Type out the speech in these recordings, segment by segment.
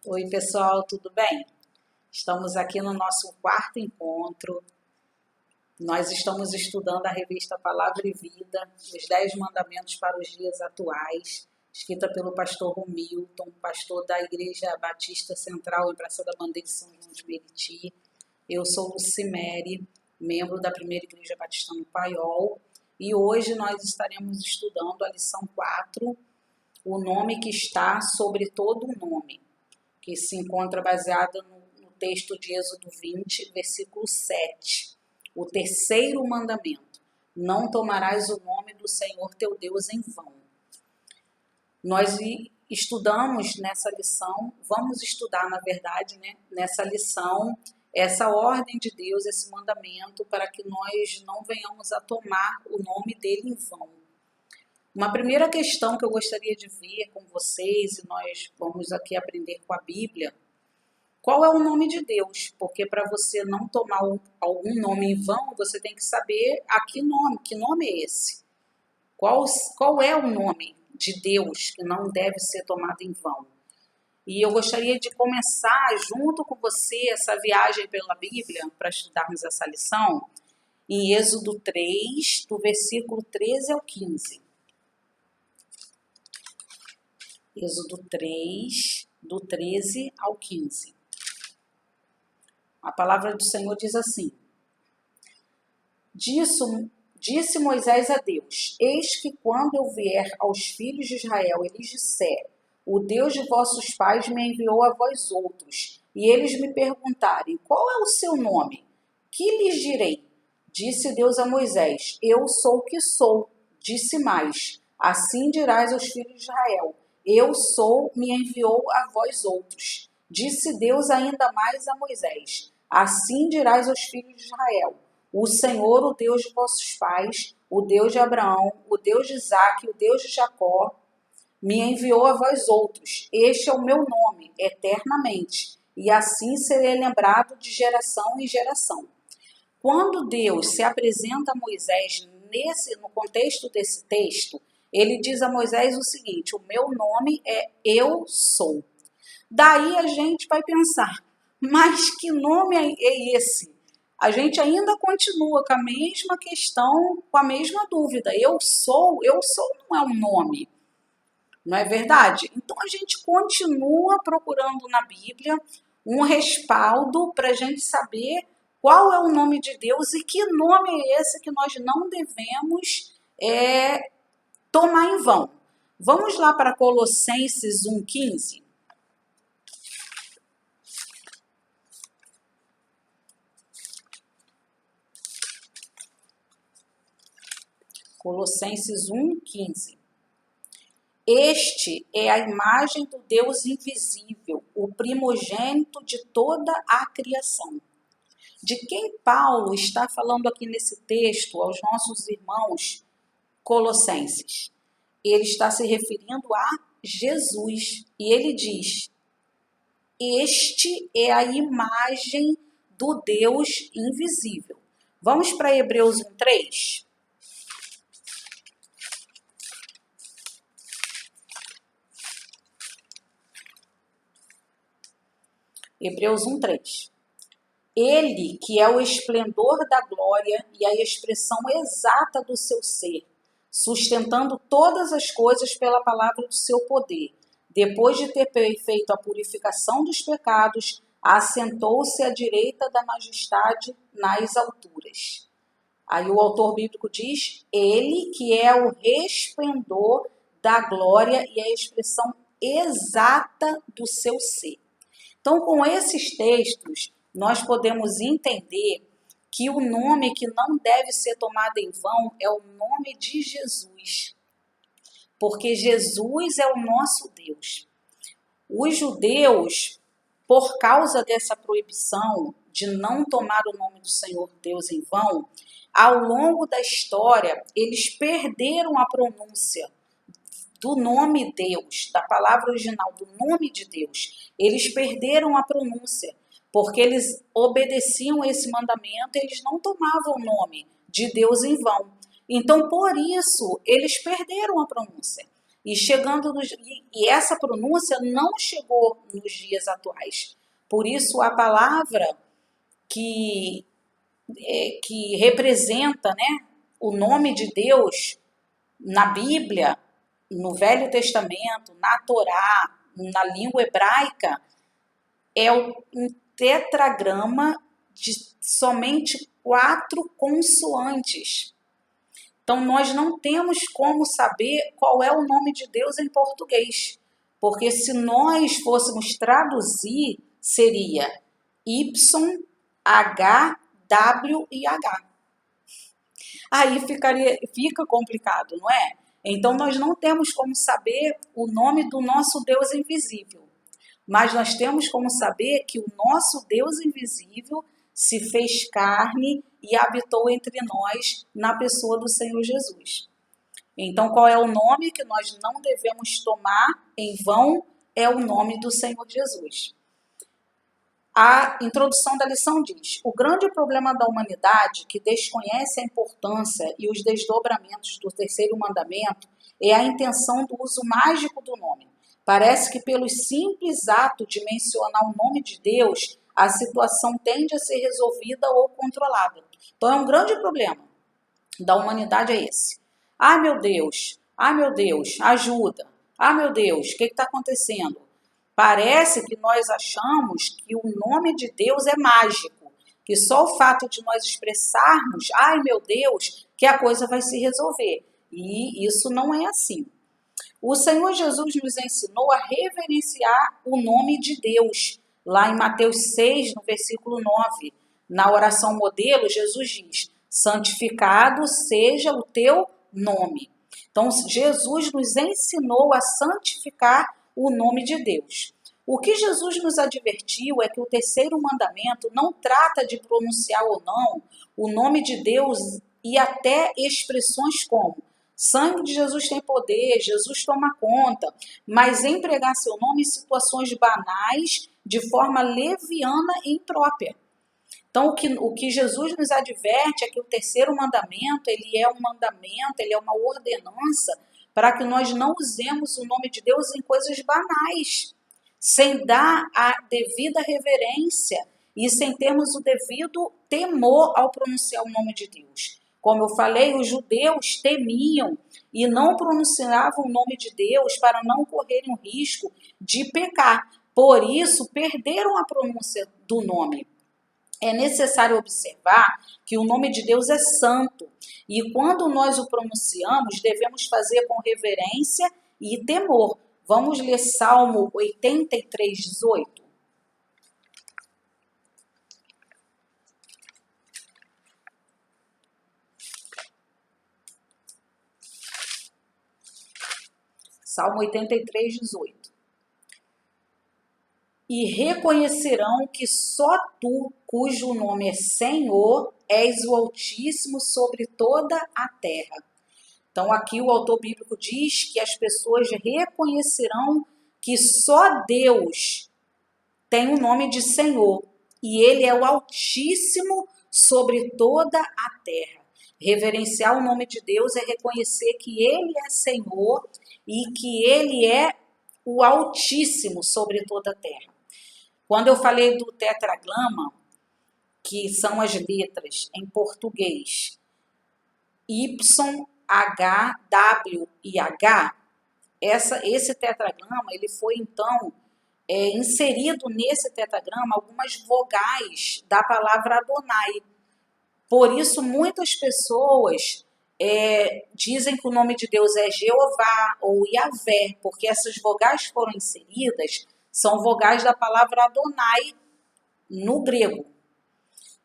Oi, pessoal, tudo bem? Estamos aqui no nosso quarto encontro. Nós estamos estudando a revista Palavra e Vida, os 10 mandamentos para os dias atuais, escrita pelo pastor Romilton, pastor da Igreja Batista Central em Praça da Bandeira de São João de Meriti. Eu sou Lucimere, membro da Primeira Igreja Batista no Paiol, e hoje nós estaremos estudando a lição 4, o nome que está sobre todo o nome, que se encontra baseada no texto de Êxodo 20, versículo 7. O terceiro mandamento: não tomarás o nome do Senhor teu Deus em vão. Nós estudamos nessa lição, vamos estudar, na verdade, nessa lição, essa ordem de Deus, esse mandamento, para que nós não venhamos a tomar o nome dele em vão. Uma primeira questão que eu gostaria de ver com vocês, e nós vamos aqui aprender com a Bíblia, qual é o nome de Deus? Porque para você não tomar algum nome em vão, você tem que saber que nome é esse? Qual é o nome de Deus que não deve ser tomado em vão? E eu gostaria de começar junto com você essa viagem pela Bíblia, para estudarmos essa lição, em Êxodo 3, do versículo 13 ao 15. Êxodo 3, do 13 ao 15. A palavra do Senhor diz assim: Disse Moisés a Deus: eis que quando eu vier aos filhos de Israel, eles disser: o Deus de vossos pais me enviou a vós outros, e eles me perguntarem: qual é o seu nome? Que lhes direi? Disse Deus a Moisés: eu sou o que sou. Disse mais: assim dirás aos filhos de Israel: eu sou, me enviou a vós outros. Disse Deus ainda mais a Moisés: assim dirás aos filhos de Israel: o Senhor, o Deus de vossos pais, o Deus de Abraão, o Deus de Isaque, o Deus de Jacó, me enviou a vós outros. Este é o meu nome, eternamente, e assim serei lembrado de geração em geração. Quando Deus se apresenta a Moisés no contexto desse texto, ele diz a Moisés o seguinte: o meu nome é Eu Sou. Daí a gente vai pensar, mas que nome é esse? A gente ainda continua com a mesma questão, com a mesma dúvida. Eu sou não é um nome, não é verdade? Então a gente continua procurando na Bíblia um respaldo para a gente saber qual é o nome de Deus e que nome é esse que nós não devemos tomar em vão. Vamos lá para Colossenses 1,15. Colossenses 1,15. Este é a imagem do Deus invisível, o primogênito de toda a criação. De quem Paulo está falando aqui nesse texto aos nossos irmãos colossenses? Ele está se referindo a Jesus. E ele diz: este é a imagem do Deus invisível. Vamos para Hebreus 1,3? Hebreus 1,3. Ele, que é o esplendor da glória e a expressão exata do seu ser, sustentando todas as coisas pela palavra do seu poder, depois de ter feito a purificação dos pecados, assentou-se à direita da majestade nas alturas. Aí o autor bíblico diz: ele, que é o resplendor da glória e a expressão exata do seu ser. Então, com esses textos, nós podemos entender que o nome que não deve ser tomado em vão é o nome de Jesus, porque Jesus é o nosso Deus. Os judeus, por causa dessa proibição de não tomar o nome do Senhor Deus em vão, ao longo da história, eles perderam a pronúncia do nome Deus, da palavra original, do nome de Deus. Eles perderam a pronúncia, porque eles obedeciam esse mandamento, eles não tomavam o nome de Deus em vão. Então, por isso, eles perderam a pronúncia. E essa pronúncia não chegou nos dias atuais. Por isso a palavra que representa, né, o nome de Deus na Bíblia, no Velho Testamento, na Torá, na língua hebraica, é um tetragrama de somente 4 consoantes. Então, nós não temos como saber qual é o nome de Deus em português, porque se nós fôssemos traduzir, seria Y, H, W e H. Aí fica complicado, não é? Então, nós não temos como saber o nome do nosso Deus invisível, mas nós temos como saber que o nosso Deus invisível se fez carne e habitou entre nós na pessoa do Senhor Jesus. Então, qual é o nome que nós não devemos tomar em vão? É o nome do Senhor Jesus. A introdução da lição diz: o grande problema da humanidade, que desconhece a importância e os desdobramentos do terceiro mandamento, é a intenção do uso mágico do nome. Parece que pelo simples ato de mencionar o nome de Deus, a situação tende a ser resolvida ou controlada. Então, é um grande problema da humanidade é esse. Ah, meu Deus, ajuda. Ah, meu Deus, o que está acontecendo? Parece que nós achamos que o nome de Deus é mágico, que só o fato de nós expressarmos, ai meu Deus, que a coisa vai se resolver. E isso não é assim. O Senhor Jesus nos ensinou a reverenciar o nome de Deus. Lá em Mateus 6, no versículo 9, na oração modelo, Jesus diz: santificado seja o teu nome. Então, Jesus nos ensinou a santificar o nome de Deus. O que Jesus nos advertiu é que o terceiro mandamento não trata de pronunciar ou não o nome de Deus e até expressões como sangue de Jesus tem poder, Jesus toma conta, mas empregar seu nome em situações banais de forma leviana e imprópria. Então, o que Jesus nos adverte é que o terceiro mandamento, ele é um mandamento, ele é uma ordenança para que nós não usemos o nome de Deus em coisas banais, sem dar a devida reverência e sem termos o devido temor ao pronunciar o nome de Deus. Como eu falei, os judeus temiam e não pronunciavam o nome de Deus para não correrem o risco de pecar. Por isso, perderam a pronúncia do nome. É necessário observar que o nome de Deus é santo e quando nós o pronunciamos, devemos fazer com reverência e temor. Vamos ler Salmo 83, 18. Salmo 83, 18. E reconhecerão que só tu, cujo nome é Senhor, és o Altíssimo sobre toda a terra. Então aqui o autor bíblico diz que as pessoas reconhecerão que só Deus tem o nome de Senhor e Ele é o Altíssimo sobre toda a terra. Reverenciar o nome de Deus é reconhecer que Ele é Senhor e que Ele é o Altíssimo sobre toda a terra. Quando eu falei do tetragrama, que são as letras em português Y, H, W e H, esse tetragrama ele foi então inserido nesse tetragrama algumas vogais da palavra Adonai. Por isso muitas pessoas dizem que o nome de Deus é Jeová ou Yahvé, porque essas vogais foram inseridas, são vogais da palavra Adonai no grego.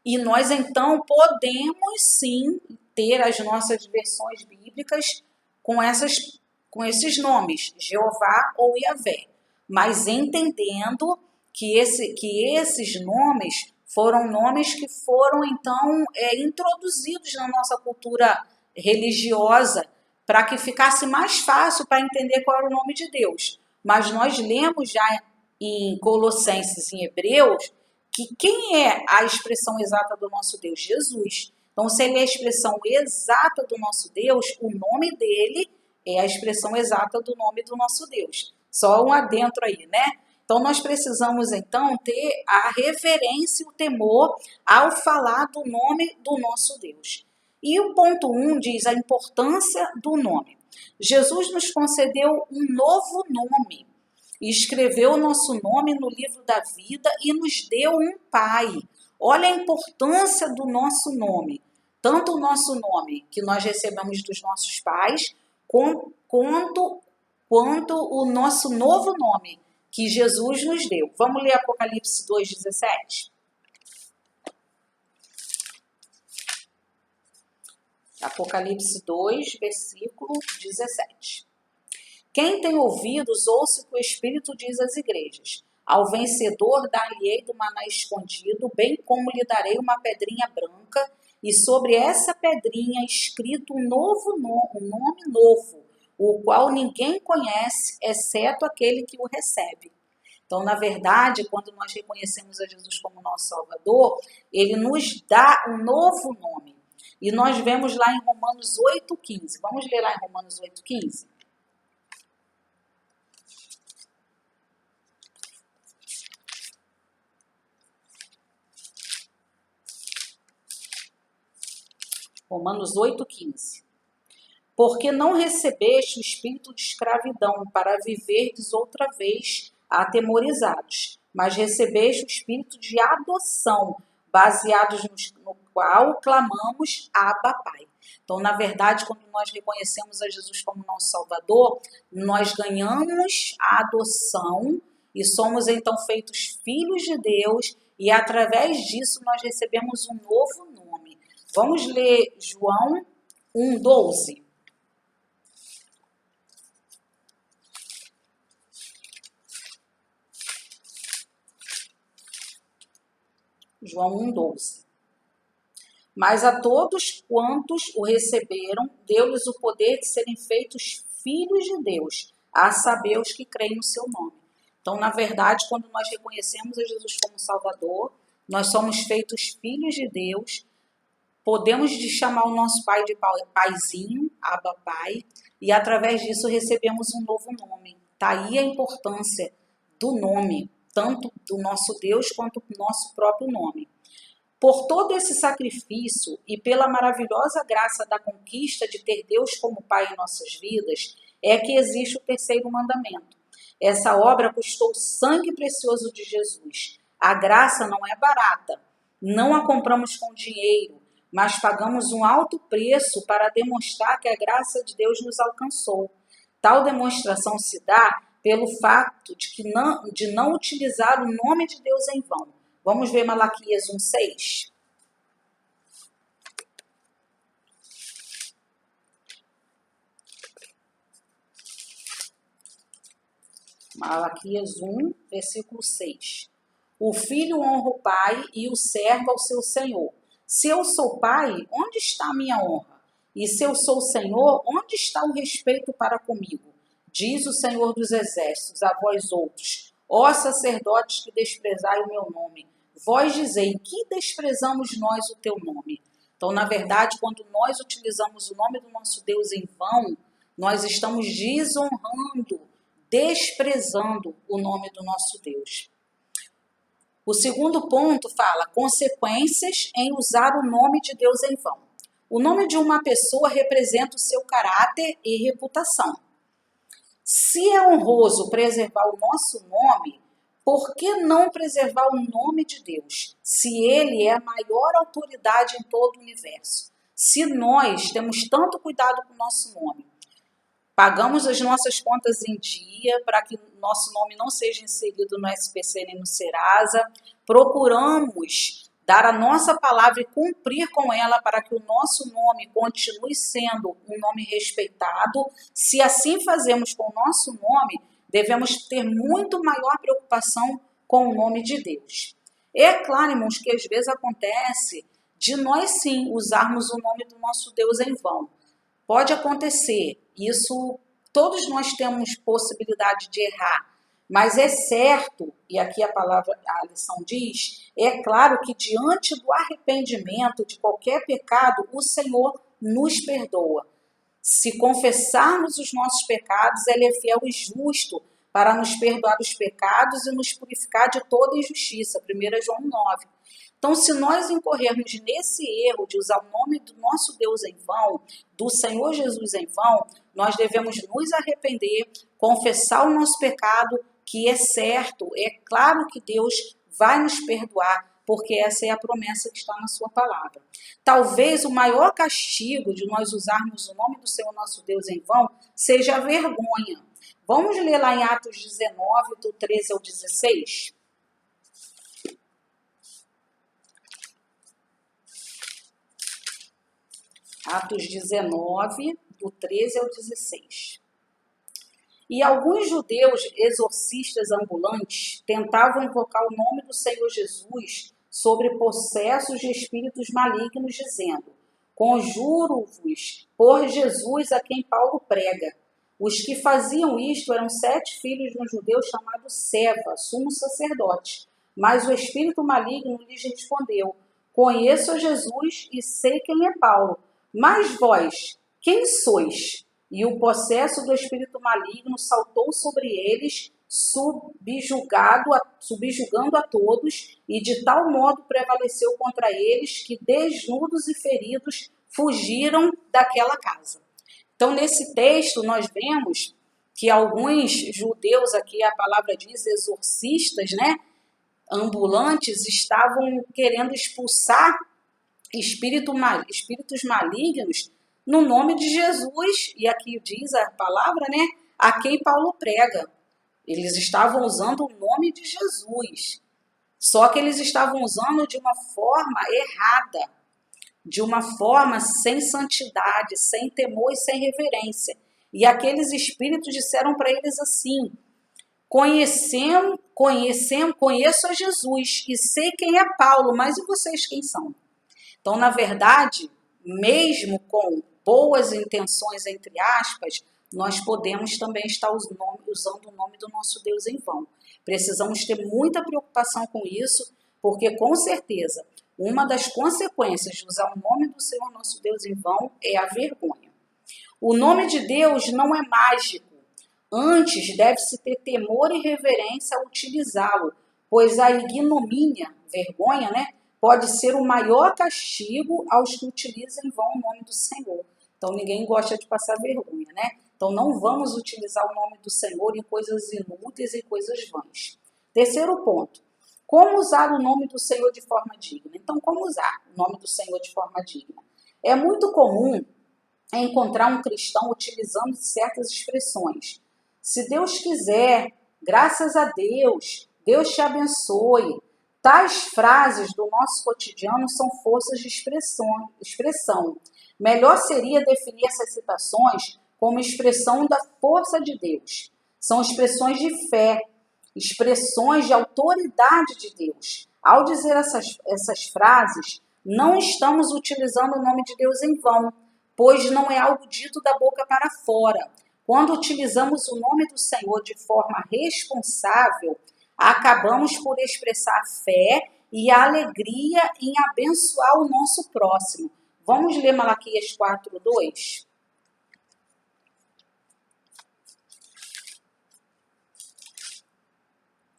E nós então podemos sim ter as nossas versões bíblicas com esses nomes, Jeová ou Yahvé, mas entendendo que esses nomes foram nomes que foram então introduzidos na nossa cultura religiosa para que ficasse mais fácil para entender qual era o nome de Deus. Mas nós lemos já em Colossenses, em Hebreus, que quem é a expressão exata do nosso Deus? Jesus. Então, se ele é a expressão exata do nosso Deus, o nome dele é a expressão exata do nome do nosso Deus. Só um adentro aí, né? Então, nós precisamos, então, ter a reverência e o temor ao falar do nome do nosso Deus. E o ponto 1 diz a importância do nome. Jesus nos concedeu um novo nome, escreveu o nosso nome no livro da vida e nos deu um Pai. Olha a importância do nosso nome, tanto o nosso nome que nós recebemos dos nossos pais, quanto o nosso novo nome que Jesus nos deu. Vamos ler Apocalipse 2,17? Apocalipse 2, versículo 17. Quem tem ouvidos, ouça o que o Espírito diz às igrejas. Ao vencedor dar-lhe-ei do maná escondido, bem como lhe darei uma pedrinha branca, e sobre essa pedrinha escrito um nome novo, o qual ninguém conhece, exceto aquele que o recebe. Então, na verdade, quando nós reconhecemos a Jesus como nosso Salvador, ele nos dá um novo nome. E nós vemos lá em Romanos 8,15. Vamos ler lá em Romanos 8,15? Romanos 8,15. Porque não recebeste o espírito de escravidão para viverdes outra vez atemorizados, mas recebeste o espírito de adoção, baseados no qual clamamos Abba, Pai. Então, na verdade, quando nós reconhecemos a Jesus como nosso Salvador, nós ganhamos a adoção e somos então feitos filhos de Deus, e através disso nós recebemos um novo nome. Vamos ler João 1,12. João 1,12. Mas a todos quantos o receberam, deu-lhes o poder de serem feitos filhos de Deus, a saber os que creem no seu nome. Então, na verdade, quando nós reconhecemos a Jesus como Salvador, nós somos feitos filhos de Deus, podemos chamar o nosso Pai de Paizinho, Abba Pai, e através disso recebemos um novo nome. Está aí a importância do nome, tanto do nosso Deus quanto do nosso próprio nome. Por todo esse sacrifício e pela maravilhosa graça da conquista de ter Deus como Pai em nossas vidas, é que existe o terceiro mandamento. Essa obra custou o sangue precioso de Jesus. A graça não é barata, não a compramos com dinheiro, mas pagamos um alto preço para demonstrar que a graça de Deus nos alcançou. Tal demonstração se dá pelo fato de não utilizar o nome de Deus em vão. Vamos ver Malaquias 1,6. Malaquias 1, versículo 6. O filho honra o pai e o servo ao seu senhor. Se eu sou pai, onde está a minha honra? E se eu sou senhor, onde está o respeito para comigo? Diz o Senhor dos Exércitos a vós outros, ó sacerdotes que desprezai o meu nome. Vós dizei, que desprezamos nós o teu nome? Então, na verdade, quando nós utilizamos o nome do nosso Deus em vão, nós estamos desonrando, desprezando o nome do nosso Deus. O segundo ponto fala consequências em usar o nome de Deus em vão. O nome de uma pessoa representa o seu caráter e reputação. Se é honroso preservar o nosso nome, por que não preservar o nome de Deus, se Ele é a maior autoridade em todo o universo? Se nós temos tanto cuidado com o nosso nome, pagamos as nossas contas em dia para que nosso nome não seja inserido no SPC nem no Serasa, procuramos dar a nossa palavra e cumprir com ela para que o nosso nome continue sendo um nome respeitado. Se assim fazemos com o nosso nome, devemos ter muito maior preocupação com o nome de Deus. É claro, irmãos, que às vezes acontece de nós sim usarmos o nome do nosso Deus em vão. Pode acontecer, isso todos nós temos possibilidade de errar, mas é certo, e aqui a lição diz, é claro que diante do arrependimento de qualquer pecado, o Senhor nos perdoa. Se confessarmos os nossos pecados, Ele é fiel e justo para nos perdoar os pecados e nos purificar de toda injustiça. 1 João 9. Então, se nós incorrermos nesse erro de usar o nome do nosso Deus em vão, do Senhor Jesus em vão, nós devemos nos arrepender, confessar o nosso pecado, que é certo, é claro que Deus vai nos perdoar, porque essa é a promessa que está na sua palavra. Talvez o maior castigo de nós usarmos o nome do Senhor nosso Deus em vão seja a vergonha. Vamos ler lá em Atos 19, do 13 ao 16? Atos 19, do 13 ao 16. E alguns judeus exorcistas ambulantes tentavam invocar o nome do Senhor Jesus sobre possessos de espíritos malignos, dizendo: conjuro-vos por Jesus a quem Paulo prega. Os que faziam isto eram 7 filhos de um judeu chamado Seva, sumo sacerdote. Mas o espírito maligno lhes respondeu: conheço a Jesus e sei quem é Paulo. Mas vós, quem sois? E o possesso do espírito maligno saltou sobre eles, subjugando a todos, e de tal modo prevaleceu contra eles que, desnudos e feridos, fugiram daquela casa. Então, nesse texto, nós vemos que alguns judeus, aqui a palavra diz exorcistas, né, ambulantes, estavam querendo expulsar espíritos malignos no nome de Jesus, e aqui diz a palavra, né, a quem Paulo prega. Eles estavam usando o nome de Jesus, só que eles estavam usando de uma forma errada, de uma forma sem santidade, sem temor e sem reverência. E aqueles espíritos disseram para eles assim: conheço a Jesus e sei quem é Paulo, mas e vocês quem são? Então, na verdade, mesmo com boas intenções, entre aspas, nós podemos também estar usando o nome do nosso Deus em vão. Precisamos ter muita preocupação com isso, porque com certeza uma das consequências de usar o nome do Senhor nosso Deus em vão é a vergonha. O nome de Deus não é mágico. Antes, deve-se ter temor e reverência ao utilizá-lo, pois a ignomínia, vergonha, né, pode ser o maior castigo aos que utilizam em vão o nome do Senhor. Então, ninguém gosta de passar vergonha, né? Então, não vamos utilizar o nome do Senhor em coisas inúteis e coisas vãs. Terceiro ponto: como usar o nome do Senhor de forma digna? Então, como usar o nome do Senhor de forma digna? É muito comum encontrar um cristão utilizando certas expressões. Se Deus quiser, graças a Deus, Deus te abençoe. Tais frases do nosso cotidiano são forças de expressão. Melhor seria definir essas citações como expressão da força de Deus. São expressões de fé, expressões de autoridade de Deus. Ao dizer essas frases, não estamos utilizando o nome de Deus em vão, pois não é algo dito da boca para fora. Quando utilizamos o nome do Senhor de forma responsável, acabamos por expressar fé e alegria em abençoar o nosso próximo. Vamos ler Malaquias 4:2?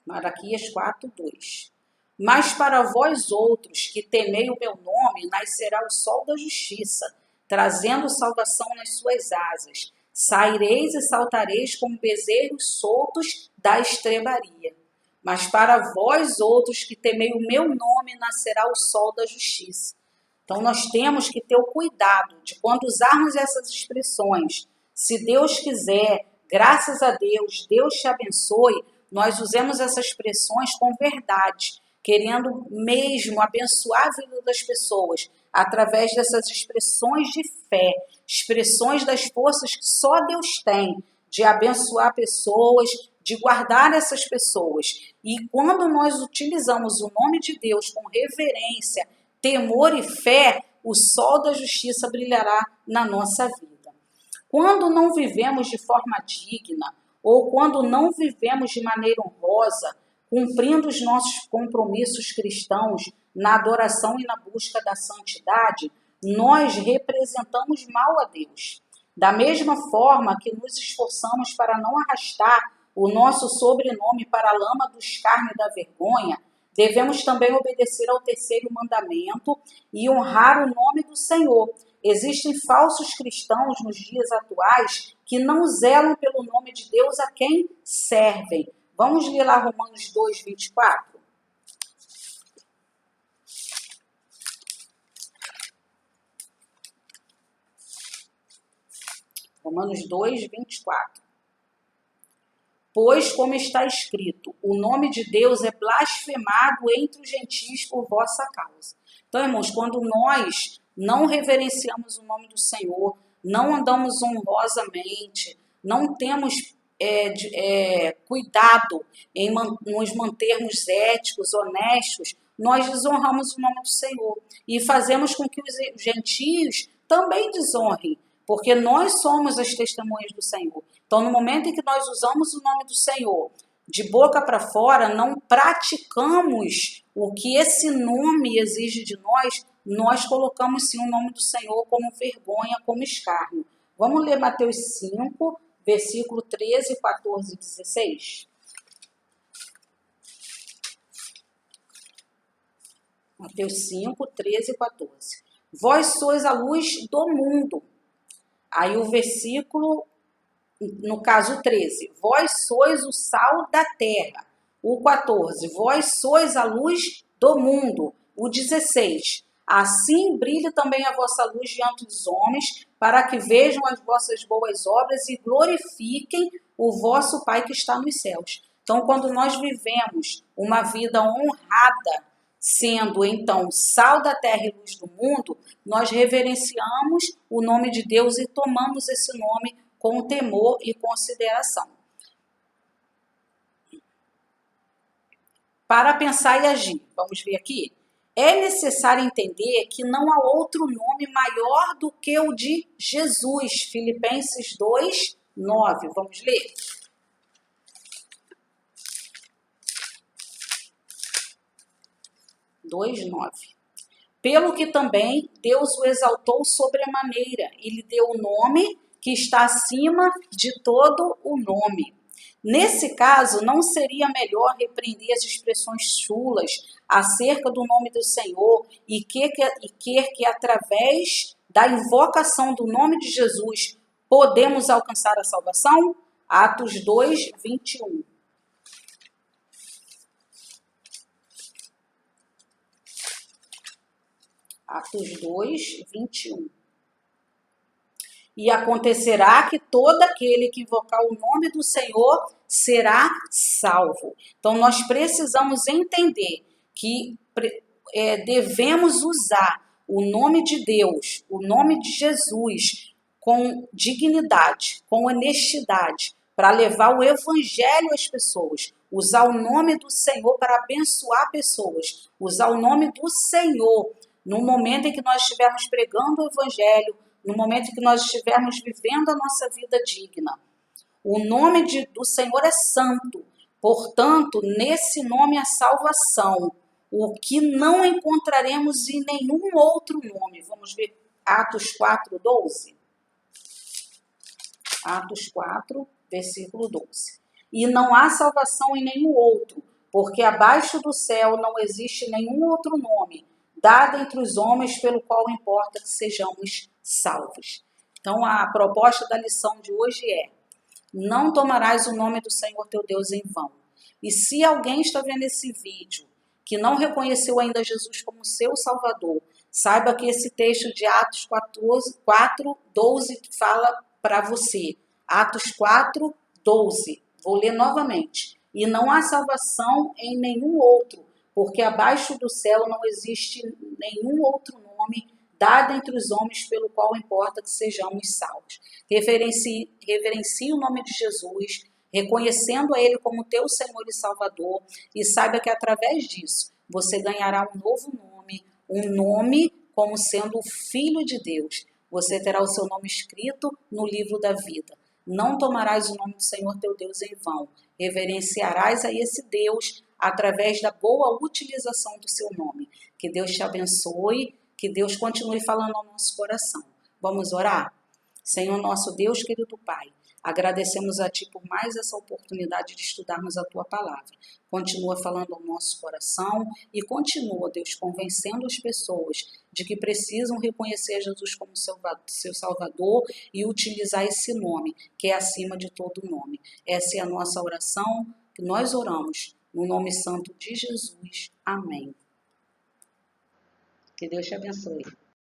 Malaquias 4:2. Mas para vós outros que temei o meu nome, nascerá o sol da justiça, trazendo salvação nas suas asas. Saireis e saltareis como bezerros soltos da estrebaria. Mas para vós outros que temei o meu nome, nascerá o sol da justiça. Então, nós temos que ter o cuidado de quando usarmos essas expressões. Se Deus quiser, graças a Deus, Deus te abençoe, nós usemos essas expressões com verdade, querendo mesmo abençoar a vida das pessoas através dessas expressões de fé, expressões das forças que só Deus tem de abençoar pessoas, de guardar essas pessoas. E quando nós utilizamos o nome de Deus com reverência, temor e fé, o sol da justiça brilhará na nossa vida. Quando não vivemos de forma digna, ou quando não vivemos de maneira honrosa, cumprindo os nossos compromissos cristãos na adoração e na busca da santidade, nós representamos mal a Deus. Da mesma forma que nos esforçamos para não arrastar o nosso sobrenome para a lama do escárnio e da vergonha, devemos também obedecer ao terceiro mandamento e honrar o nome do Senhor. Existem falsos cristãos nos dias atuais que não zelam pelo nome de Deus a quem servem. Vamos ler lá Romanos 2, 24? Romanos 2, 24. Pois, como está escrito, o nome de Deus é blasfemado entre os gentios por vossa causa. Então, irmãos, quando nós não reverenciamos o nome do Senhor, não andamos honrosamente, não temos cuidado em nos mantermos éticos, honestos, nós desonramos o nome do Senhor e fazemos com que os gentios também desonrem, porque nós somos as testemunhas do Senhor. Então, no momento em que nós usamos o nome do Senhor de boca para fora, não praticamos o que esse nome exige de nós, nós colocamos sim o nome do Senhor como vergonha, como escárnio. Vamos ler Mateus 5, versículo 13, 14 e 16. Mateus 5, 13 e 14. Vós sois a luz do mundo. Aí o versículo, no caso 13, vós sois o sal da terra. O 14, vós sois a luz do mundo. O 16, assim brilhe também a vossa luz diante dos homens, para que vejam as vossas boas obras e glorifiquem o vosso Pai que está nos céus. Então, quando nós vivemos uma vida honrada, sendo então sal da terra e luz do mundo, nós reverenciamos o nome de Deus e tomamos esse nome com temor e consideração. Para pensar e agir, vamos ver aqui, é necessário entender que não há outro nome maior do que o de Jesus. Filipenses 2, 9, vamos ler? Pelo que também Deus o exaltou sobremaneira e lhe deu o nome que está acima de todo o nome. Nesse caso, não seria melhor repreender as expressões chulas acerca do nome do Senhor e quer que através da invocação do nome de Jesus podemos alcançar a salvação? Atos 2, 21. Atos 2, 21. E acontecerá que todo aquele que invocar o nome do Senhor será salvo. Então, nós precisamos entender que devemos usar o nome de Deus, o nome de Jesus, com dignidade, com honestidade, para levar o evangelho às pessoas. Usar o nome do Senhor para abençoar pessoas. Usar o nome do Senhor no momento em que nós estivermos pregando o evangelho, no momento em que nós estivermos vivendo a nossa vida digna. O nome do Senhor é santo, portanto, nesse nome há salvação, o que não encontraremos em nenhum outro nome. Vamos ver Atos 4, 12. Atos 4, versículo 12. E não há salvação em nenhum outro, porque abaixo do céu não existe nenhum outro nome dado entre os homens pelo qual importa que sejamos salvos. Então, a proposta da lição de hoje é: não tomarás o nome do Senhor teu Deus em vão. E se alguém está vendo esse vídeo que não reconheceu ainda Jesus como seu Salvador, saiba que esse texto de Atos 4, 12 fala para você. Atos 4, 12. Vou ler novamente. E não há salvação em nenhum outro, porque abaixo do céu não existe nenhum outro nome dado entre os homens pelo qual importa que sejamos salvos. Reverencie o nome de Jesus, reconhecendo a Ele como teu Senhor e Salvador, e saiba que através disso você ganhará um novo nome, um nome como sendo o Filho de Deus. Você terá o seu nome escrito no livro da vida. Não tomarás o nome do Senhor teu Deus em vão. Reverenciarás a esse Deus através da boa utilização do seu nome. Que Deus te abençoe, que Deus continue falando ao nosso coração. Vamos orar? Senhor nosso Deus, querido Pai, agradecemos a Ti por mais essa oportunidade de estudarmos a Tua palavra. Continua falando ao nosso coração e continua, Deus, convencendo as pessoas de que precisam reconhecer Jesus como seu Salvador e utilizar esse nome, que é acima de todo nome. Essa é a nossa oração, que nós oramos no nome santo de Jesus. Amém. Que Deus te abençoe.